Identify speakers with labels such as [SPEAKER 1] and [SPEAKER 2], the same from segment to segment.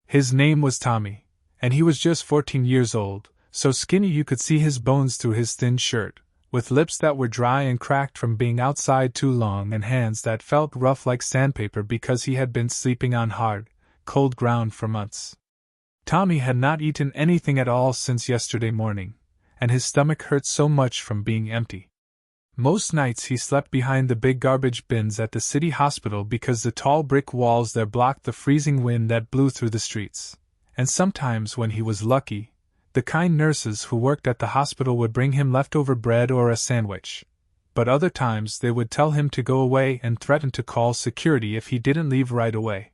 [SPEAKER 1] His name was Tommy, and he was just 14 years old, so skinny you could see his bones through his thin shirt, with lips that were dry and cracked from being outside too long and hands that felt rough like sandpaper because he had been sleeping on hard, cold ground for months. Tommy had not eaten anything at all since yesterday morning, and his stomach hurt so much from being empty. Most nights he slept behind the big garbage bins at the city hospital because the tall brick walls there blocked the freezing wind that blew through the streets, and sometimes when he was lucky, the kind nurses who worked at the hospital would bring him leftover bread or a sandwich, but other times they would tell him to go away and threaten to call security if he didn't leave right away.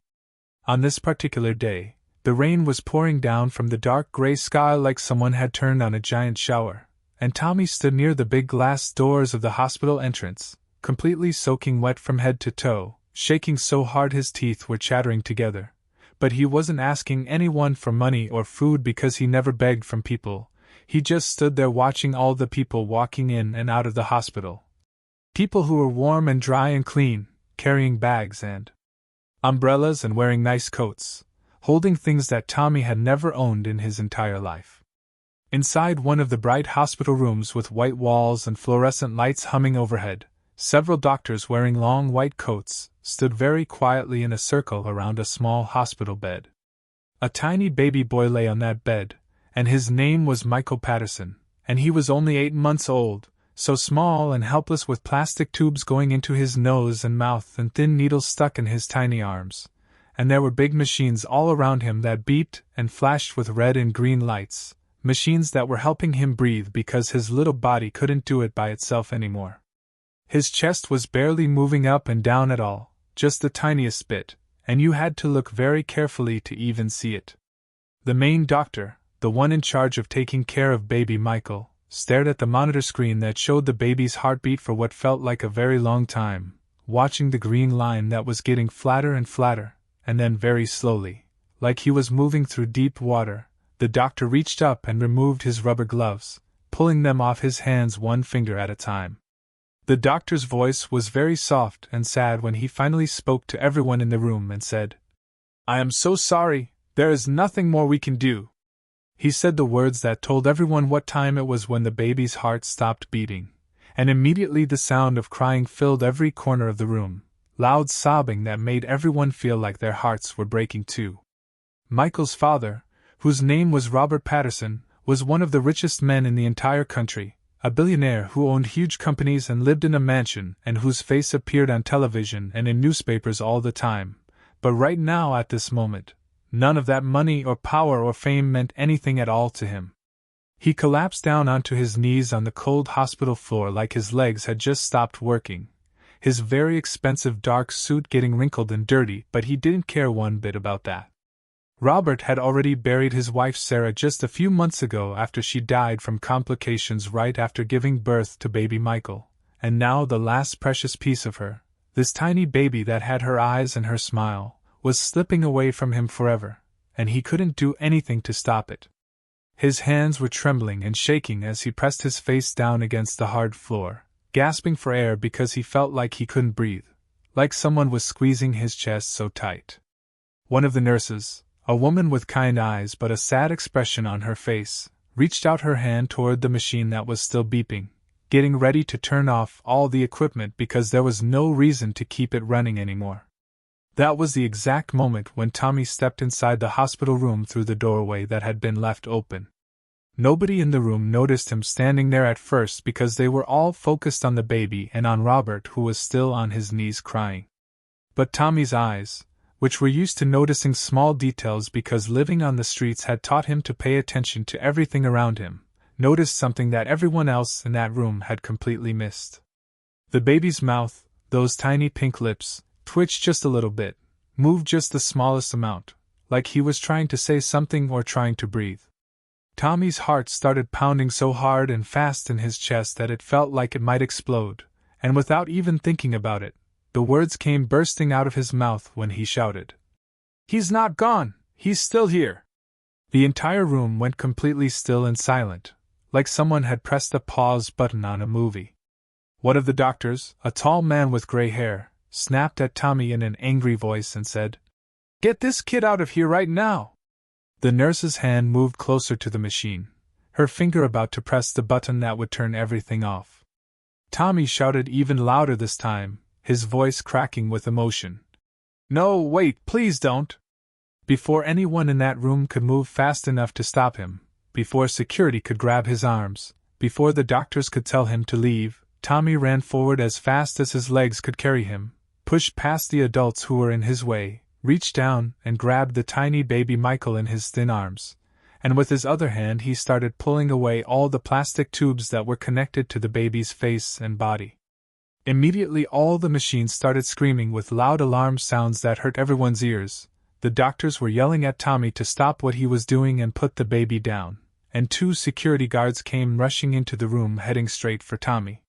[SPEAKER 1] On this particular day, the rain was pouring down from the dark gray sky like someone had turned on a giant shower, and Tommy stood near the big glass doors of the hospital entrance, completely soaking wet from head to toe, shaking so hard his teeth were chattering together. But he wasn't asking anyone for money or food because he never begged from people. He just stood there watching all the people walking in and out of the hospital. People who were warm and dry and clean, carrying bags and umbrellas and wearing nice coats, holding things that Tommy had never owned in his entire life. Inside one of the bright hospital rooms with white walls and fluorescent lights humming overhead, several doctors wearing long white coats stood very quietly in a circle around a small hospital bed. A tiny baby boy lay on that bed, and his name was Michael Patterson, and he was only 8 months old, so small and helpless with plastic tubes going into his nose and mouth and thin needles stuck in his tiny arms. And there were big machines all around him that beeped and flashed with red and green lights, machines that were helping him breathe because his little body couldn't do it by itself anymore. His chest was barely moving up and down at all, just the tiniest bit, and you had to look very carefully to even see it. The main doctor, the one in charge of taking care of baby Michael, stared at the monitor screen that showed the baby's heartbeat for what felt like a very long time, watching the green line that was getting flatter and flatter. And then very slowly, like he was moving through deep water, the doctor reached up and removed his rubber gloves, pulling them off his hands one finger at a time. The doctor's voice was very soft and sad when he finally spoke to everyone in the room and said, "I am so sorry, there is nothing more we can do." He said the words that told everyone what time it was when the baby's heart stopped beating, and immediately the sound of crying filled every corner of the room. Loud sobbing that made everyone feel like their hearts were breaking too. Michael's father, whose name was Robert Patterson, was one of the richest men in the entire country, a billionaire who owned huge companies and lived in a mansion and whose face appeared on television and in newspapers all the time. But right now, at this moment, none of that money or power or fame meant anything at all to him. He collapsed down onto his knees on the cold hospital floor like his legs had just stopped working. His very expensive dark suit getting wrinkled and dirty, but he didn't care one bit about that. Robert had already buried his wife Sarah just a few months ago after she died from complications right after giving birth to baby Michael, and now the last precious piece of her, this tiny baby that had her eyes and her smile, was slipping away from him forever, and he couldn't do anything to stop it. His hands were trembling and shaking as he pressed his face down against the hard floor, gasping for air because he felt like he couldn't breathe, like someone was squeezing his chest so tight. One of the nurses, a woman with kind eyes but a sad expression on her face, reached out her hand toward the machine that was still beeping, getting ready to turn off all the equipment because there was no reason to keep it running anymore. That was the exact moment when Tommy stepped inside the hospital room through the doorway that had been left open. Nobody in the room noticed him standing there at first because they were all focused on the baby and on Robert, who was still on his knees crying. But Tommy's eyes, which were used to noticing small details because living on the streets had taught him to pay attention to everything around him, noticed something that everyone else in that room had completely missed. The baby's mouth, those tiny pink lips, twitched just a little bit, moved just the smallest amount, like he was trying to say something or trying to breathe. Tommy's heart started pounding so hard and fast in his chest that it felt like it might explode, and without even thinking about it, the words came bursting out of his mouth when he shouted, "He's not gone, he's still here!" The entire room went completely still and silent, like someone had pressed a pause button on a movie. One of the doctors, a tall man with gray hair, snapped at Tommy in an angry voice and said, "Get this kid out of here right now! The nurse's hand moved closer to the machine, her finger about to press the button that would turn everything off. Tommy shouted even louder this time, his voice cracking with emotion. "No, wait, please don't!" Before anyone in that room could move fast enough to stop him, before security could grab his arms, before the doctors could tell him to leave, Tommy ran forward as fast as his legs could carry him, pushed past the adults who were in his way, reached down and grabbed the tiny baby Michael in his thin arms, and with his other hand he started pulling away all the plastic tubes that were connected to the baby's face and body. Immediately all the machines started screaming with loud alarm sounds that hurt everyone's ears. The doctors were yelling at Tommy to stop what he was doing and put the baby down, and 2 security guards came rushing into the room heading straight for Tommy.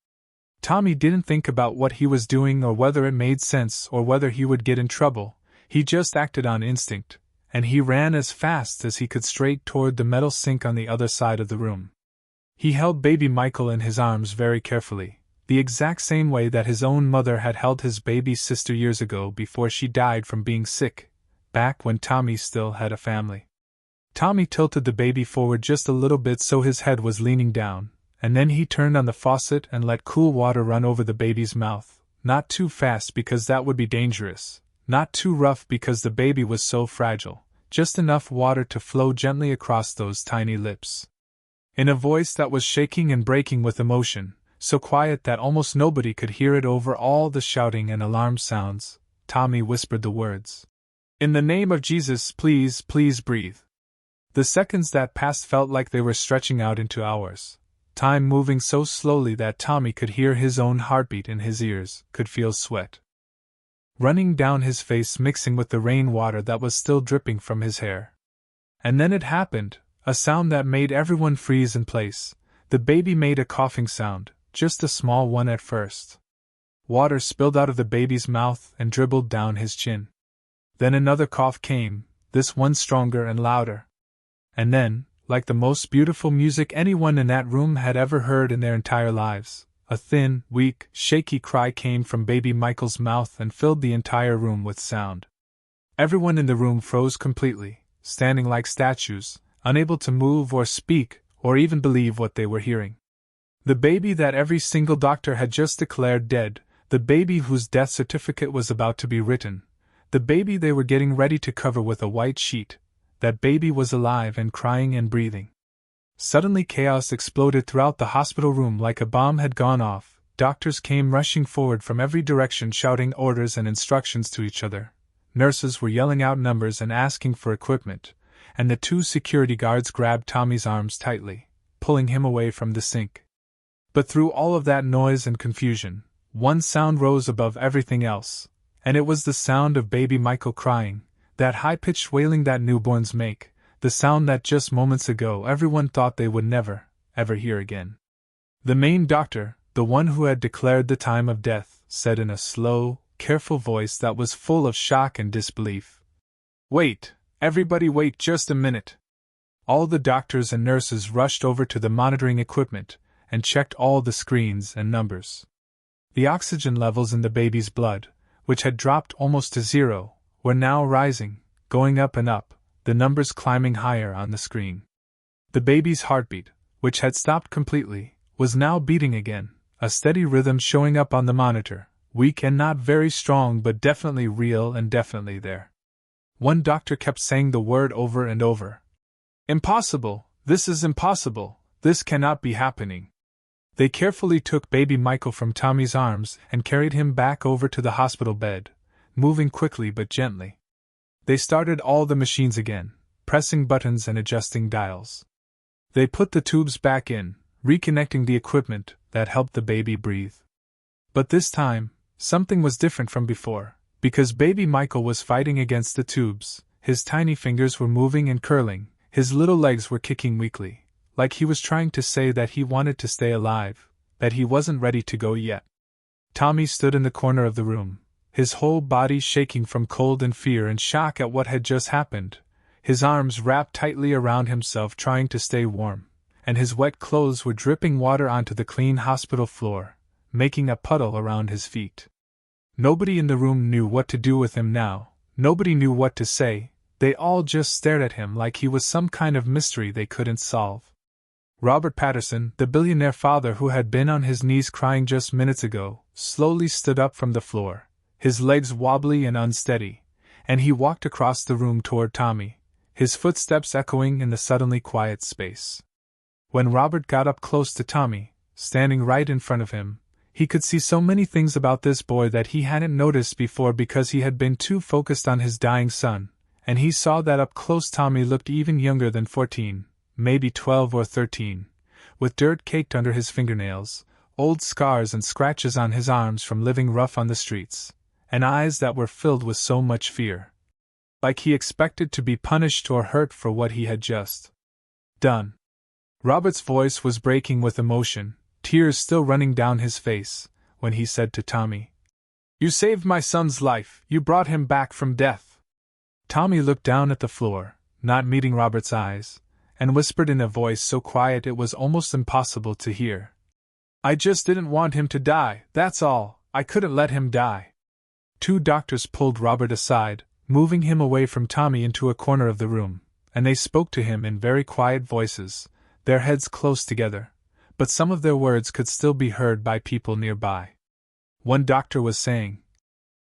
[SPEAKER 1] Tommy didn't think about what he was doing or whether it made sense or whether he would get in trouble. He just acted on instinct, and he ran as fast as he could straight toward the metal sink on the other side of the room. He held baby Michael in his arms very carefully, the exact same way that his own mother had held his baby sister years ago before she died from being sick, back when Tommy still had a family. Tommy tilted the baby forward just a little bit so his head was leaning down, and then he turned on the faucet and let cool water run over the baby's mouth, not too fast because that would be dangerous, not too rough because the baby was so fragile, just enough water to flow gently across those tiny lips. In a voice that was shaking and breaking with emotion, so quiet that almost nobody could hear it over all the shouting and alarm sounds, Tommy whispered the words. "In the name of Jesus, please, please breathe." The seconds that passed felt like they were stretching out into hours, time moving so slowly that Tommy could hear his own heartbeat in his ears, could feel sweat running down his face mixing with the rainwater that was still dripping from his hair. And then it happened, a sound that made everyone freeze in place. The baby made a coughing sound, just a small one at first. Water spilled out of the baby's mouth and dribbled down his chin. Then another cough came, this one stronger and louder. And then, like the most beautiful music anyone in that room had ever heard in their entire lives, a thin, weak, shaky cry came from baby Michael's mouth and filled the entire room with sound. Everyone in the room froze completely, standing like statues, unable to move or speak or even believe what they were hearing. The baby that every single doctor had just declared dead, the baby whose death certificate was about to be written, the baby they were getting ready to cover with a white sheet, that baby was alive and crying and breathing. Suddenly chaos exploded throughout the hospital room like a bomb had gone off. Doctors came rushing forward from every direction shouting orders and instructions to each other. Nurses were yelling out numbers and asking for equipment, and the 2 security guards grabbed Tommy's arms tightly, pulling him away from the sink. But through all of that noise and confusion, one sound rose above everything else, and it was the sound of baby Michael crying, that high-pitched wailing that newborns make, the sound that just moments ago everyone thought they would never, ever hear again. The main doctor, the one who had declared the time of death, said in a slow, careful voice that was full of shock and disbelief, "Wait, everybody wait just a minute." All the doctors and nurses rushed over to the monitoring equipment and checked all the screens and numbers. The oxygen levels in the baby's blood, which had dropped almost to zero, were now rising, going up and up, the numbers climbing higher on the screen. The baby's heartbeat, which had stopped completely, was now beating again, a steady rhythm showing up on the monitor, weak and not very strong but definitely real and definitely there. One doctor kept saying the word over and over. "Impossible! This is impossible! This cannot be happening!" They carefully took baby Michael from Tommy's arms and carried him back over to the hospital bed, moving quickly but gently. They started all the machines again, pressing buttons and adjusting dials. They put the tubes back in, reconnecting the equipment that helped the baby breathe. But this time, something was different from before, because baby Michael was fighting against the tubes. His tiny fingers were moving and curling, his little legs were kicking weakly, like he was trying to say that he wanted to stay alive, that he wasn't ready to go yet. Tommy stood in the corner of the room, his whole body shaking from cold and fear and shock at what had just happened, his arms wrapped tightly around himself trying to stay warm, and his wet clothes were dripping water onto the clean hospital floor, making a puddle around his feet. Nobody in the room knew what to do with him now, nobody knew what to say. They all just stared at him like he was some kind of mystery they couldn't solve. Robert Patterson, the billionaire father who had been on his knees crying just minutes ago, slowly stood up from the floor, his legs wobbly and unsteady, and he walked across the room toward Tommy, his footsteps echoing in the suddenly quiet space. When Robert got up close to Tommy, standing right in front of him, he could see so many things about this boy that he hadn't noticed before because he had been too focused on his dying son, and he saw that up close Tommy looked even younger than 14, maybe 12 or 13, with dirt caked under his fingernails, old scars and scratches on his arms from living rough on the streets, and eyes that were filled with so much fear. Like he expected to be punished or hurt for what he had just done. Robert's voice was breaking with emotion, tears still running down his face, when he said to Tommy, "You saved my son's life, you brought him back from death." Tommy looked down at the floor, not meeting Robert's eyes, and whispered in a voice so quiet it was almost impossible to hear. "I just didn't want him to die, that's all, I couldn't let him die." Two doctors pulled Robert aside, moving him away from Tommy into a corner of the room, and they spoke to him in very quiet voices, their heads close together, but some of their words could still be heard by people nearby. One doctor was saying,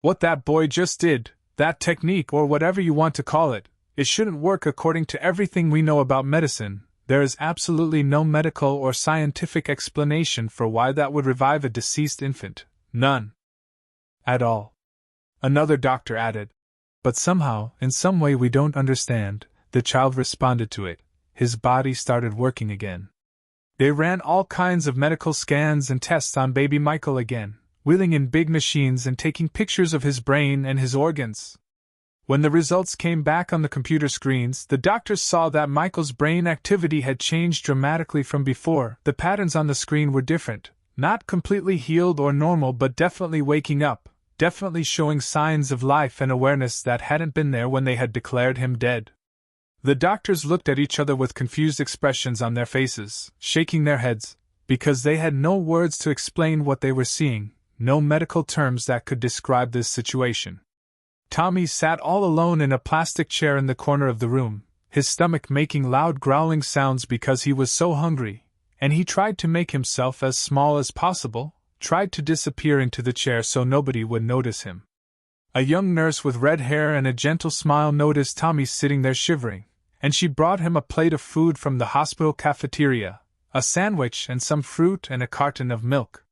[SPEAKER 1] "What that boy just did, that technique or whatever you want to call it, it shouldn't work according to everything we know about medicine. There is absolutely no medical or scientific explanation for why that would revive a deceased infant. None. At all." Another doctor added, "But somehow, in some way we don't understand, the child responded to it. His body started working again. They ran all kinds of medical scans and tests on baby Michael again, wheeling in big machines and taking pictures of his brain and his organs. When the results came back on the computer screens, the doctors saw that Michael's brain activity had changed dramatically from before. The patterns on the screen were different, not completely healed or normal but definitely waking up, definitely showing signs of life and awareness that hadn't been there when they had declared him dead." The doctors looked at each other with confused expressions on their faces, shaking their heads, because they had no words to explain what they were seeing, no medical terms that could describe this situation. Tommy sat all alone in a plastic chair in the corner of the room, his stomach making loud growling sounds because he was so hungry, and he tried to make himself as small as possible, tried to disappear into the chair so nobody would notice him. A young nurse with red hair and a gentle smile noticed Tommy sitting there shivering, and she brought him a plate of food from the hospital cafeteria, a sandwich and some fruit and a carton of milk.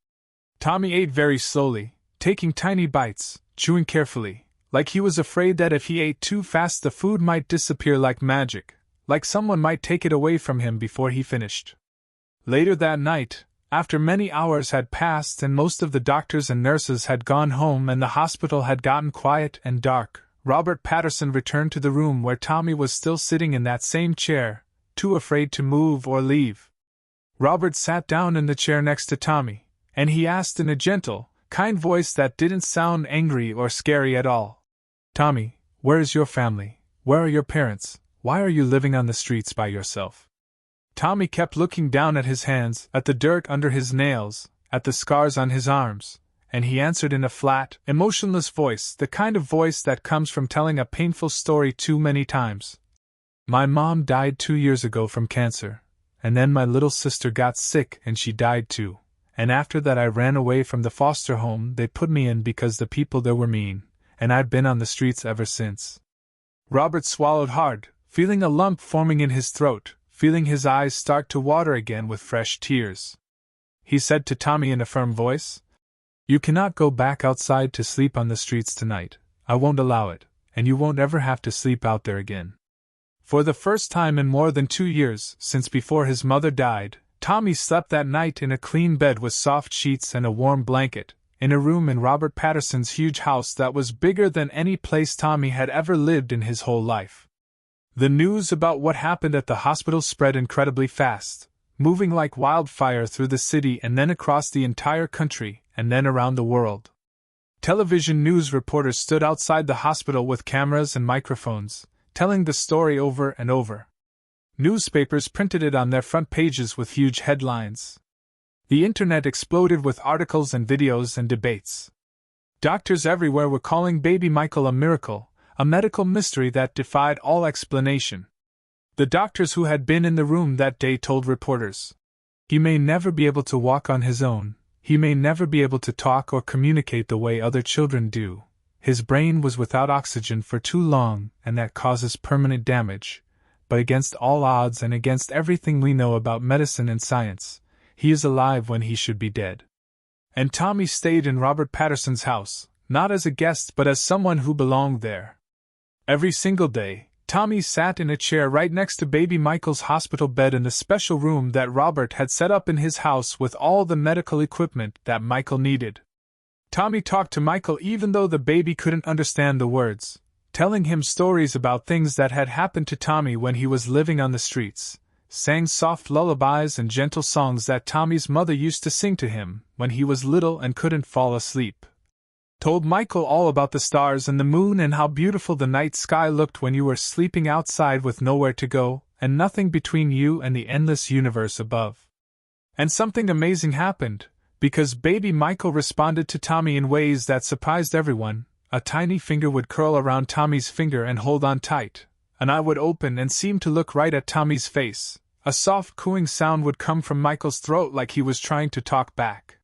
[SPEAKER 1] Tommy ate very slowly, taking tiny bites, chewing carefully, like he was afraid that if he ate too fast the food might disappear like magic, like someone might take it away from him before he finished. Later that night, after many hours had passed and most of the doctors and nurses had gone home and the hospital had gotten quiet and dark, Robert Patterson returned to the room where Tommy was still sitting in that same chair, too afraid to move or leave. Robert sat down in the chair next to Tommy, and he asked in a gentle, kind voice that didn't sound angry or scary at all, "Tommy, where is your family? Where are your parents? Why are you living on the streets by yourself?" Tommy kept looking down at his hands, at the dirt under his nails, at the scars on his arms, and he answered in a flat, emotionless voice, the kind of voice that comes from telling a painful story too many times. "My mom died 2 years ago from cancer, and then my little sister got sick and she died too, and after that I ran away from the foster home they put me in because the people there were mean, and I've been on the streets ever since." Robert swallowed hard, feeling a lump forming in his throat, feeling his eyes start to water again with fresh tears. He said to Tommy in a firm voice, "You cannot go back outside to sleep on the streets tonight. I won't allow it, and you won't ever have to sleep out there again." For the first time in more than 2 years, since before his mother died, Tommy slept that night in a clean bed with soft sheets and a warm blanket, in a room in Robert Patterson's huge house that was bigger than any place Tommy had ever lived in his whole life. The news about what happened at the hospital spread incredibly fast, moving like wildfire through the city and then across the entire country, and then around the world. Television news reporters stood outside the hospital with cameras and microphones, telling the story over and over. Newspapers printed it on their front pages with huge headlines. The internet exploded with articles and videos and debates. Doctors everywhere were calling baby Michael a miracle, a medical mystery that defied all explanation. The doctors who had been in the room that day told reporters, "He may never be able to walk on his own, he may never be able to talk or communicate the way other children do. His brain was without oxygen for too long, and that causes permanent damage. But against all odds and against everything we know about medicine and science, he is alive when he should be dead." And Tommy stayed in Robert Patterson's house, not as a guest but as someone who belonged there. Every single day, Tommy sat in a chair right next to baby Michael's hospital bed in the special room that Robert had set up in his house with all the medical equipment that Michael needed. Tommy talked to Michael even though the baby couldn't understand the words, telling him stories about things that had happened to Tommy when he was living on the streets, sang soft lullabies and gentle songs that Tommy's mother used to sing to him when he was little and couldn't fall asleep. Told Michael all about the stars and the moon and how beautiful the night sky looked when you were sleeping outside with nowhere to go and nothing between you and the endless universe above. And something amazing happened, because baby Michael responded to Tommy in ways that surprised everyone. A tiny finger would curl around Tommy's finger and hold on tight. An eye would open and seem to look right at Tommy's face. A soft cooing sound would come from Michael's throat like he was trying to talk back.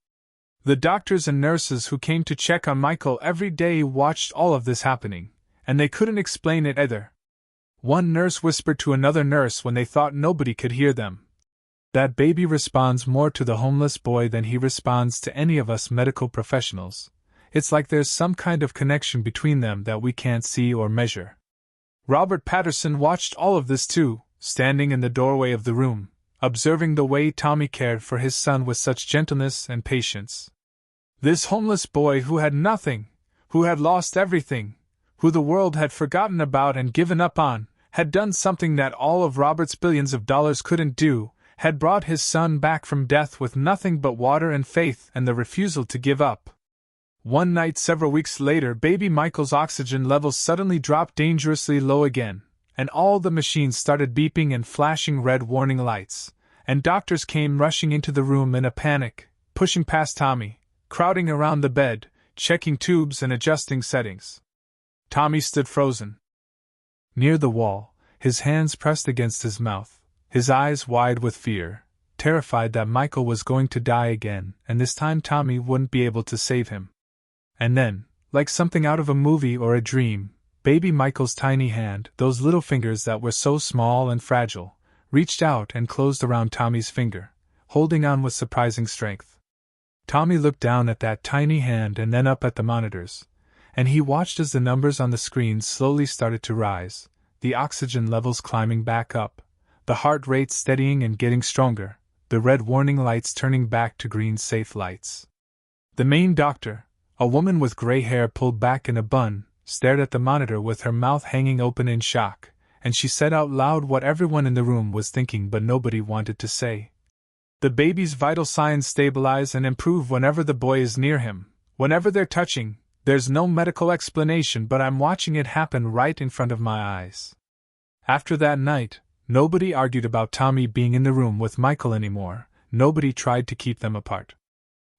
[SPEAKER 1] The doctors and nurses who came to check on Michael every day watched all of this happening, and they couldn't explain it either. One nurse whispered to another nurse when they thought nobody could hear them, "That baby responds more to the homeless boy than he responds to any of us medical professionals. It's like there's some kind of connection between them that we can't see or measure." Robert Patterson watched all of this too, standing in the doorway of the room, observing the way Tommy cared for his son with such gentleness and patience. This homeless boy who had nothing, who had lost everything, who the world had forgotten about and given up on, had done something that all of Robert's billions of dollars couldn't do, had brought his son back from death with nothing but water and faith and the refusal to give up. One night several weeks later, baby Michael's oxygen levels suddenly dropped dangerously low again, and all the machines started beeping and flashing red warning lights, and doctors came rushing into the room in a panic, pushing past Tommy, crowding around the bed, checking tubes and adjusting settings. Tommy stood frozen near the wall, his hands pressed against his mouth, his eyes wide with fear, terrified that Michael was going to die again, and this time Tommy wouldn't be able to save him. And then, like something out of a movie or a dream, baby Michael's tiny hand, those little fingers that were so small and fragile, reached out and closed around Tommy's finger, holding on with surprising strength. Tommy looked down at that tiny hand and then up at the monitors, and he watched as the numbers on the screen slowly started to rise, the oxygen levels climbing back up, the heart rate steadying and getting stronger, the red warning lights turning back to green safe lights. The main doctor, a woman with gray hair pulled back in a bun, stared at the monitor with her mouth hanging open in shock, and she said out loud what everyone in the room was thinking but nobody wanted to say. "The baby's vital signs stabilize and improve whenever the boy is near him, whenever they're touching. There's no medical explanation, but I'm watching it happen right in front of my eyes." After that night, nobody argued about Tommy being in the room with Michael anymore, nobody tried to keep them apart.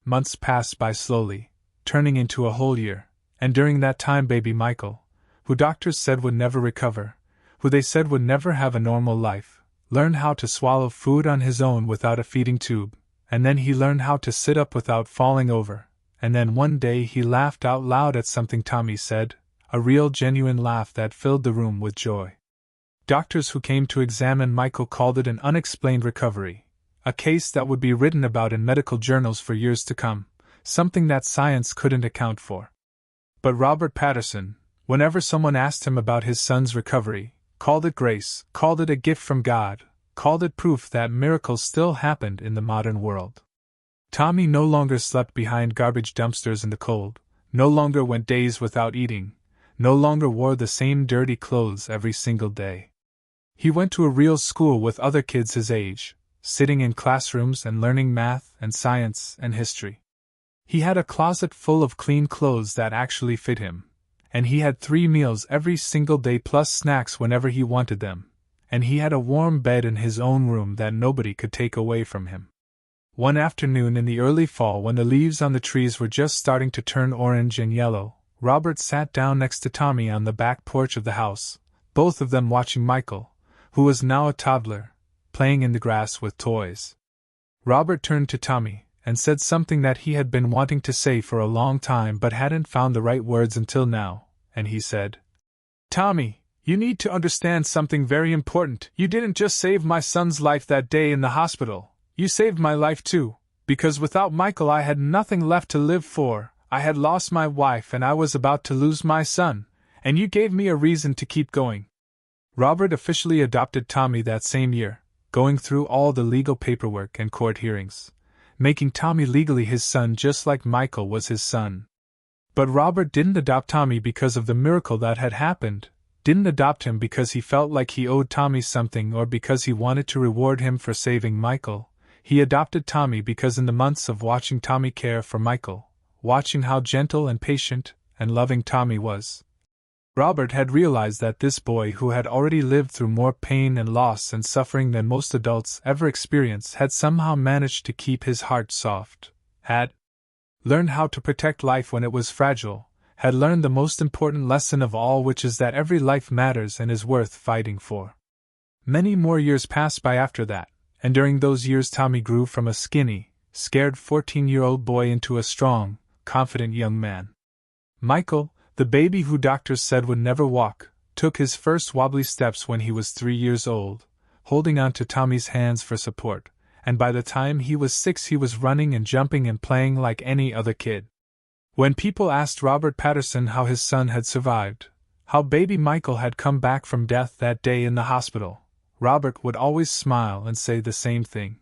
[SPEAKER 1] Months passed by slowly, turning into a whole year, and during that time baby Michael, who doctors said would never recover, who they said would never have a normal life, learned how to swallow food on his own without a feeding tube, and then he learned how to sit up without falling over, and then one day he laughed out loud at something Tommy said, a real genuine laugh that filled the room with joy. Doctors who came to examine Michael called it an unexplained recovery, a case that would be written about in medical journals for years to come, something that science couldn't account for. But Robert Patterson, whenever someone asked him about his son's recovery, called it grace, called it a gift from God, called it proof that miracles still happened in the modern world. Tommy no longer slept behind garbage dumpsters in the cold, no longer went days without eating, no longer wore the same dirty clothes every single day. He went to a real school with other kids his age, sitting in classrooms and learning math and science and history. He had a closet full of clean clothes that actually fit him, and he had 3 meals every single day plus snacks whenever he wanted them, and he had a warm bed in his own room that nobody could take away from him. One afternoon in the early fall when the leaves on the trees were just starting to turn orange and yellow, Robert sat down next to Tommy on the back porch of the house, both of them watching Michael, who was now a toddler, playing in the grass with toys. Robert turned to Tommy and said something that he had been wanting to say for a long time but hadn't found the right words until now, and he said, "Tommy, you need to understand something very important. You didn't just save my son's life that day in the hospital, you saved my life too, because without Michael I had nothing left to live for. I had lost my wife and I was about to lose my son, and you gave me a reason to keep going." Robert officially adopted Tommy that same year, going through all the legal paperwork and court hearings, making Tommy legally his son just like Michael was his son. But Robert didn't adopt Tommy because of the miracle that had happened, didn't adopt him because he felt like he owed Tommy something or because he wanted to reward him for saving Michael. He adopted Tommy because in the months of watching Tommy care for Michael, watching how gentle and patient and loving Tommy was, Robert had realized that this boy who had already lived through more pain and loss and suffering than most adults ever experience had somehow managed to keep his heart soft, had learned how to protect life when it was fragile, had learned the most important lesson of all, which is that every life matters and is worth fighting for. Many more years passed by after that, and during those years Tommy grew from a skinny, scared 14-year-old boy into a strong, confident young man. Michael, the baby who doctors said would never walk, took his first wobbly steps when he was 3 years old, holding on to Tommy's hands for support, and by the time he was 6 he was running and jumping and playing like any other kid. When people asked Robert Patterson how his son had survived, how baby Michael had come back from death that day in the hospital, Robert would always smile and say the same thing.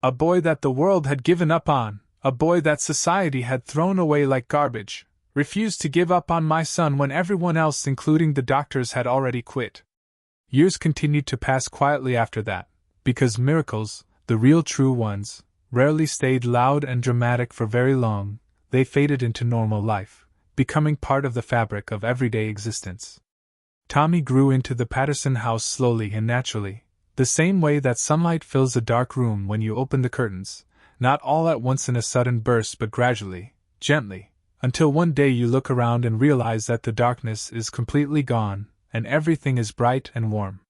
[SPEAKER 1] "A boy that the world had given up on, a boy that society had thrown away like garbage, refused to give up on my son when everyone else, including the doctors, had already quit." Years continued to pass quietly after that, because miracles, the real true ones, rarely stayed loud and dramatic for very long. They faded into normal life, becoming part of the fabric of everyday existence. Tommy grew into the Patterson house slowly and naturally, the same way that sunlight fills a dark room when you open the curtains, not all at once in a sudden burst but gradually, gently, until one day you look around and realize that the darkness is completely gone, and everything is bright and warm.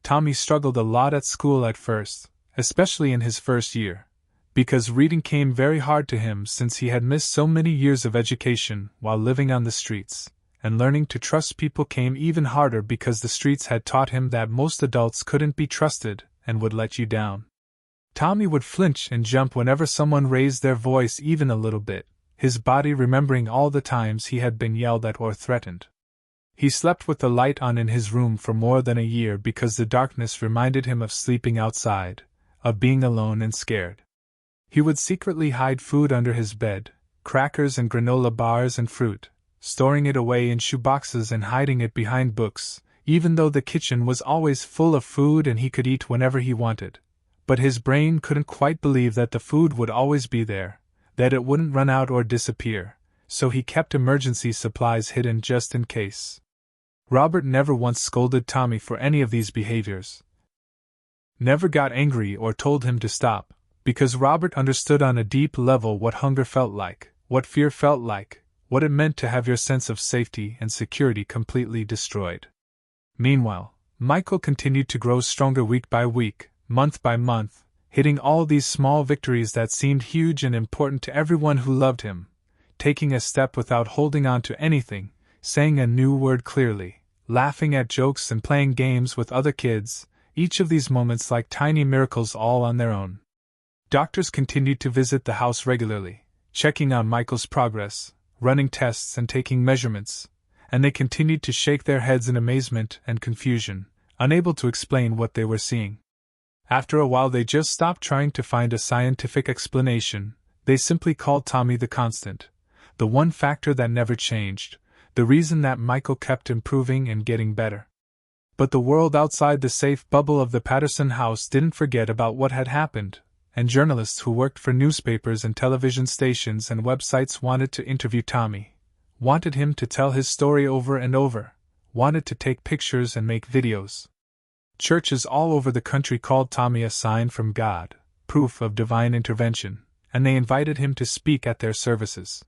[SPEAKER 1] Tommy struggled a lot at school at first, especially in his first year, because reading came very hard to him since he had missed so many years of education while living on the streets, and learning to trust people came even harder because the streets had taught him that most adults couldn't be trusted and would let you down. Tommy would flinch and jump whenever someone raised their voice even a little bit, his body remembering all the times he had been yelled at or threatened. He slept with the light on in his room for more than a year because the darkness reminded him of sleeping outside, of being alone and scared. He would secretly hide food under his bed, crackers and granola bars and fruit, storing it away in shoeboxes and hiding it behind books, even though the kitchen was always full of food and he could eat whenever he wanted. But his brain couldn't quite believe that the food would always be there, that it wouldn't run out or disappear, so he kept emergency supplies hidden just in case. Robert never once scolded Tommy for any of these behaviors. Never got angry or told him to stop, because Robert understood on a deep level what hunger felt like, what fear felt like, what it meant to have your sense of safety and security completely destroyed. Meanwhile, Michael continued to grow stronger week by week, month by month, hitting all these small victories that seemed huge and important to everyone who loved him, taking a step without holding on to anything, saying a new word clearly, laughing at jokes and playing games with other kids, each of these moments like tiny miracles all on their own. Doctors continued to visit the house regularly, checking on Michael's progress, running tests and taking measurements, and they continued to shake their heads in amazement and confusion, unable to explain what they were seeing. After a while they just stopped trying to find a scientific explanation, they simply called Tommy the constant, the one factor that never changed, the reason that Michael kept improving and getting better. But the world outside the safe bubble of the Patterson house didn't forget about what had happened, and journalists who worked for newspapers and television stations and websites wanted to interview Tommy, wanted him to tell his story over and over, wanted to take pictures and make videos. Churches all over the country called Tommy a sign from God, proof of divine intervention, and they invited him to speak at their services.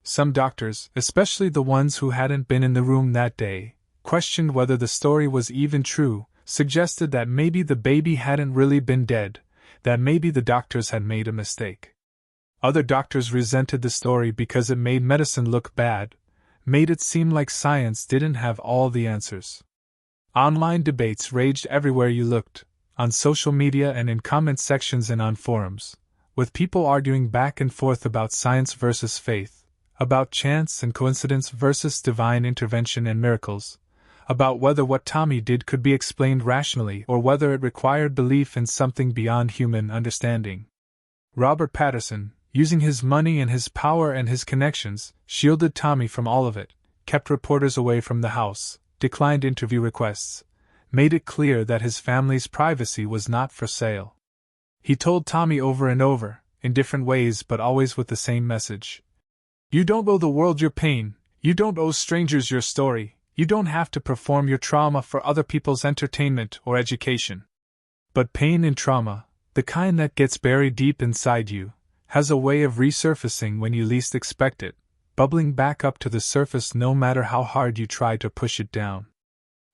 [SPEAKER 1] Some doctors, especially the ones who hadn't been in the room that day, questioned whether the story was even true, suggested that maybe the baby hadn't really been dead, that maybe the doctors had made a mistake. Other doctors resented the story because it made medicine look bad, made it seem like science didn't have all the answers. Online debates raged everywhere you looked, on social media and in comment sections and on forums, with people arguing back and forth about science versus faith, about chance and coincidence versus divine intervention and miracles, about whether what Tommy did could be explained rationally or whether it required belief in something beyond human understanding. Robert Patterson, using his money and his power and his connections, shielded Tommy from all of it, kept reporters away from the house, declined interview requests, made it clear that his family's privacy was not for sale. He told Tommy over and over, in different ways but always with the same message. You don't owe the world your pain, you don't owe strangers your story, you don't have to perform your trauma for other people's entertainment or education. But pain and trauma, the kind that gets buried deep inside you, has a way of resurfacing when you least expect it, bubbling back up to the surface no matter how hard you try to push it down.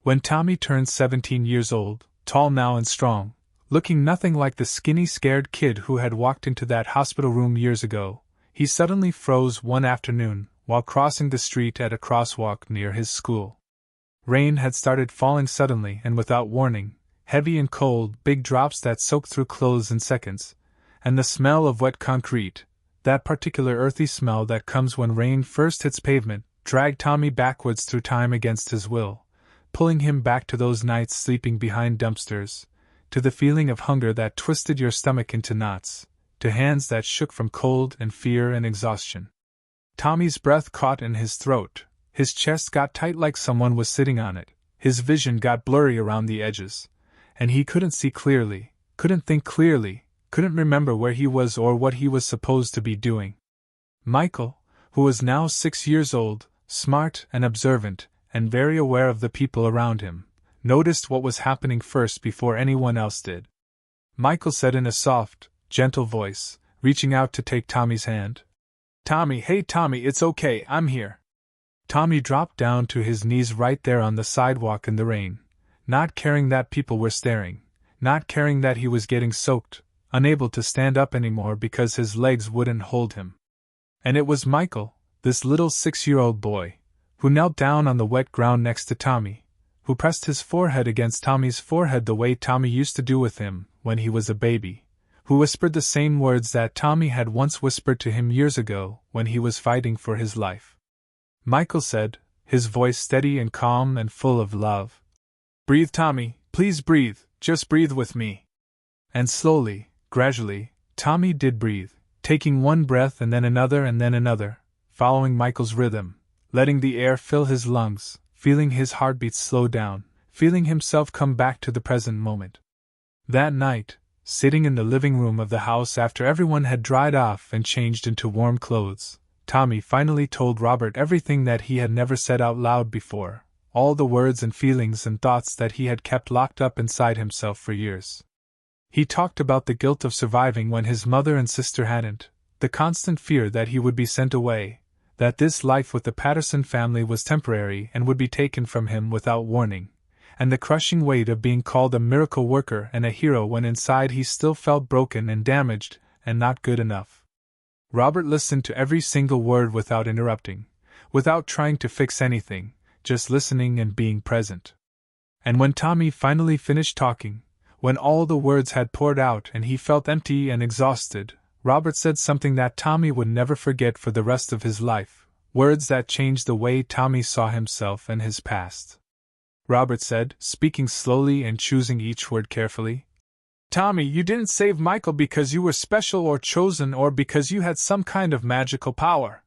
[SPEAKER 1] When Tommy turned 17 years old, tall now and strong, looking nothing like the skinny, scared kid who had walked into that hospital room years ago, he suddenly froze one afternoon while crossing the street at a crosswalk near his school. Rain had started falling suddenly and without warning, heavy and cold, big drops that soaked through clothes in seconds, and the smell of wet concrete, that particular earthy smell that comes when rain first hits pavement, dragged Tommy backwards through time against his will, pulling him back to those nights sleeping behind dumpsters, to the feeling of hunger that twisted your stomach into knots, to hands that shook from cold and fear and exhaustion. Tommy's breath caught in his throat, his chest got tight like someone was sitting on it, his vision got blurry around the edges, and he couldn't see clearly, couldn't think clearly, couldn't remember where he was or what he was supposed to be doing. Michael, who was now 6 years old, smart and observant, and very aware of the people around him, noticed what was happening first before anyone else did. Michael said in a soft, gentle voice, reaching out to take Tommy's hand, "Tommy, hey Tommy, it's okay, I'm here." Tommy dropped down to his knees right there on the sidewalk in the rain, not caring that people were staring, not caring that he was getting soaked, unable to stand up anymore because his legs wouldn't hold him. And it was Michael, this little 6-year-old boy, who knelt down on the wet ground next to Tommy, who pressed his forehead against Tommy's forehead the way Tommy used to do with him when he was a baby, who whispered the same words that Tommy had once whispered to him years ago when he was fighting for his life. Michael said, his voice steady and calm and full of love, "Breathe, Tommy, please breathe, just breathe with me." And slowly, gradually, Tommy did breathe, taking one breath and then another, following Michael's rhythm, letting the air fill his lungs, feeling his heartbeats slow down, feeling himself come back to the present moment. That night, sitting in the living room of the house after everyone had dried off and changed into warm clothes, Tommy finally told Robert everything that he had never said out loud before, all the words and feelings and thoughts that he had kept locked up inside himself for years. He talked about the guilt of surviving when his mother and sister hadn't, the constant fear that he would be sent away, that this life with the Patterson family was temporary and would be taken from him without warning, and the crushing weight of being called a miracle worker and a hero when inside he still felt broken and damaged and not good enough. Robert listened to every single word without interrupting, without trying to fix anything, just listening and being present. And when Tommy finally finished talking, when all the words had poured out and he felt empty and exhausted, Robert said something that Tommy would never forget for the rest of his life, words that changed the way Tommy saw himself and his past. Robert said, speaking slowly and choosing each word carefully, "Tommy, you didn't save Michael because you were special or chosen or because you had some kind of magical power.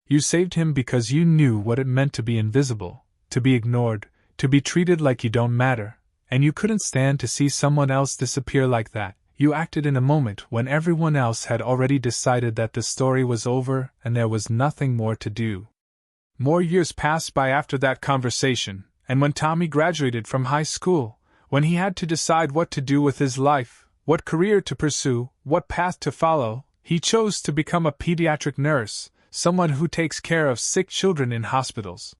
[SPEAKER 1] You saved him because you knew what it meant to be invisible, to be ignored, to be treated like you don't matter, and you couldn't stand to see someone else disappear like that. You acted in a moment when everyone else had already decided that the story was over and there was nothing more to do." More years passed by after that conversation, and when Tommy graduated from high school, when he had to decide what to do with his life, what career to pursue, what path to follow, he chose to become a pediatric nurse, someone who takes care of sick children in hospitals.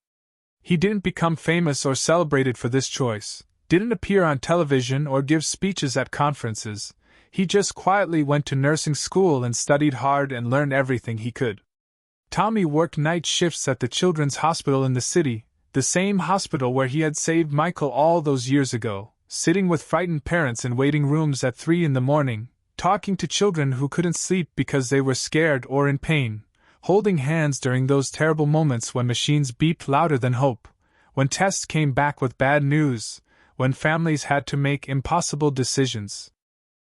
[SPEAKER 1] He didn't become famous or celebrated for this choice, didn't appear on television or give speeches at conferences. He just quietly went to nursing school and studied hard and learned everything he could. Tommy worked night shifts at the children's hospital in the city, the same hospital where he had saved Michael all those years ago, sitting with frightened parents in waiting rooms at 3 in the morning, talking to children who couldn't sleep because they were scared or in pain, holding hands during those terrible moments when machines beeped louder than hope, when tests came back with bad news, when families had to make impossible decisions.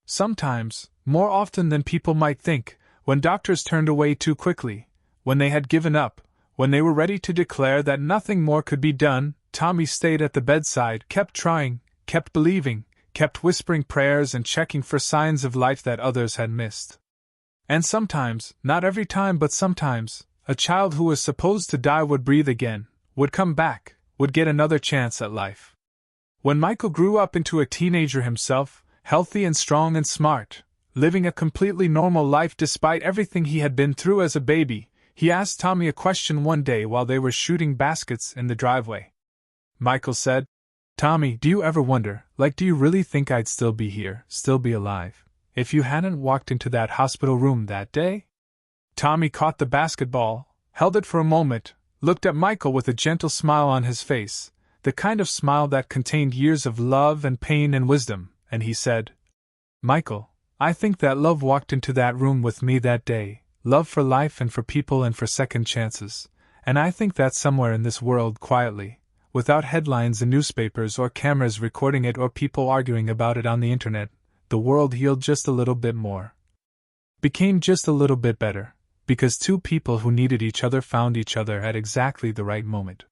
[SPEAKER 1] Sometimes, more often than people might think, when doctors turned away too quickly, when they had given up, when they were ready to declare that nothing more could be done, Tommy stayed at the bedside, kept trying, kept believing, kept whispering prayers and checking for signs of life that others had missed. And sometimes, not every time but sometimes, a child who was supposed to die would breathe again, would come back, would get another chance at life. When Michael grew up into a teenager himself, healthy and strong and smart, living a completely normal life despite everything he had been through as a baby, he asked Tommy a question one day while they were shooting baskets in the driveway. Michael said, "Tommy, do you ever wonder, do you really think I'd still be here, still be alive, if you hadn't walked into that hospital room that day?" Tommy caught the basketball, held it for a moment, looked at Michael with a gentle smile on his face, the kind of smile that contained years of love and pain and wisdom, and he said, "Michael, I think that love walked into that room with me that day, love for life and for people and for second chances, and I think that somewhere in this world quietly, without headlines in newspapers or cameras recording it or people arguing about it on the internet, the world healed just a little bit more. Became just a little bit better, because two people who needed each other found each other at exactly the right moment."